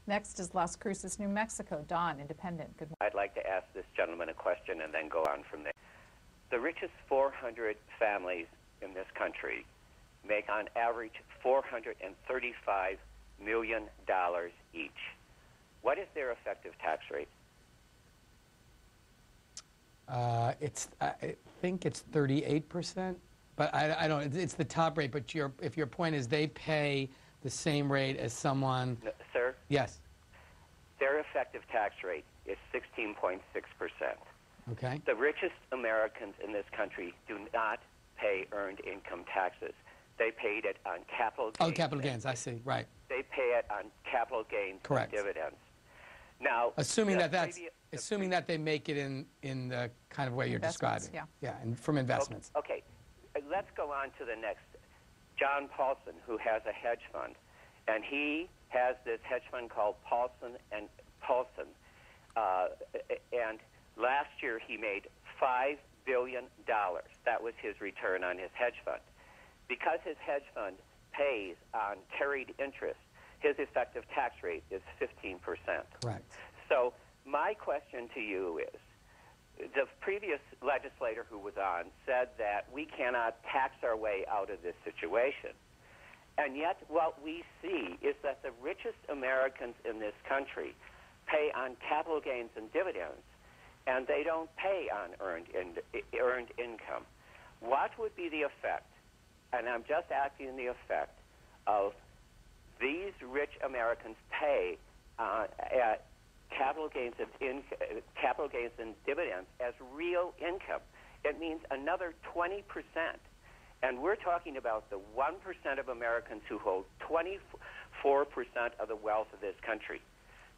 Next is Las Cruces, New Mexico. Don, Independent. Good morning. I'd like to ask this gentleman a question and then go on from there. The richest 400 families in this country make on average $435 million each. What is their effective tax rate? I think it's 38%, but I don't. It's the top rate. But if your point is they pay the same rate as someone, No, sir? yes, Their effective tax rate is 16.6%. okay, The richest Americans in this country do not pay earned income taxes. They paid it on capital gains. oh, capital gains. I see. Right. They pay it on capital gains Correct. and dividends. Now, Assuming the that previ- assuming that they make it in the kind of way you're Investments, describing. yeah. Yeah, and from investments. Okay, let's go on to the next. John Paulson, who has a hedge fund, and he has this hedge fund called Paulson and Paulson. And last year he made $5 billion. That was his return on his hedge fund. Because his hedge fund pays on carried interest, his effective tax rate is 15%. Correct. So my question to you is, the previous legislator who was on said that we cannot tax our way out of this situation. And yet what we see is that the richest Americans in this country pay on capital gains and dividends, and they don't pay on earned income. What would be the effect, and I'm just asking the effect, of these rich Americans pay at capital gains and dividends as real income? It means another 20%. And we're talking about the 1% of Americans who hold 24% of the wealth of this country.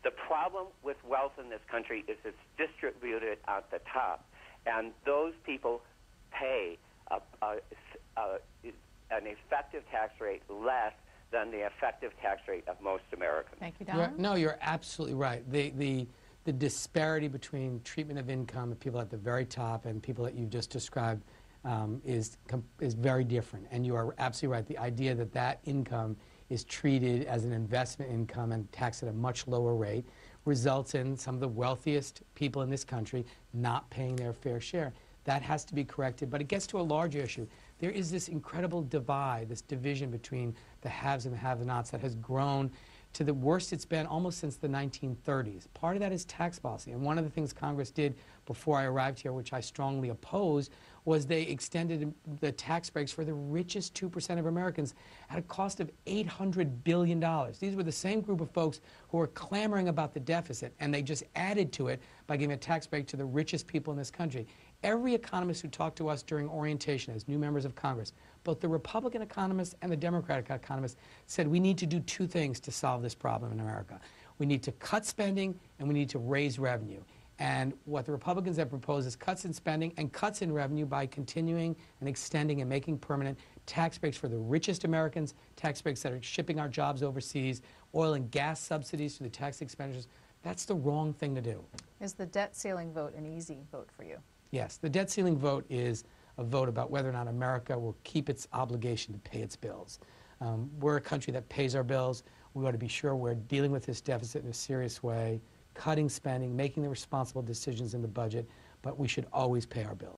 The problem with wealth in this country is it's distributed at the top, and those people pay an effective tax rate less than the effective tax rate of most Americans. Thank you, Don. No, you're absolutely right. The disparity between treatment of income of people at the very top and people that you've just described is very different. And you are absolutely right. The idea that that income is treated as an investment income and taxed at a much lower rate results in some of the wealthiest people in this country not paying their fair share. That has to be corrected. But it gets to a larger issue. There is this incredible divide, this division between the haves and the have-nots that has grown to the worst it's been almost since the 1930s. Part of that is tax policy. And one of the things Congress did before I arrived here, which I strongly oppose, was they extended the tax breaks for the richest 2% of Americans at a cost of $800 billion. These were the same group of folks who were clamoring about the deficit, and they just added to it by giving a tax break to the richest people in this country. Every economist who talked to us during orientation as new members of Congress, both the Republican economists and the Democratic economists, said we need to do two things to solve this problem in America. We need to cut spending, and we need to raise revenue. And what the Republicans have proposed is cuts in spending and cuts in revenue by continuing and extending and making permanent tax breaks for the richest Americans, tax breaks that are shipping our jobs overseas, oil and gas subsidies for the tax expenditures. That's the wrong thing to do. Is the debt ceiling vote an easy vote for you? Yes, the debt ceiling vote is a vote about whether or not America will keep its obligation to pay its bills. We're a country that pays our bills. We ought to be sure we're dealing with this deficit in a serious way, cutting spending, making the responsible decisions in the budget, but we should always pay our bills.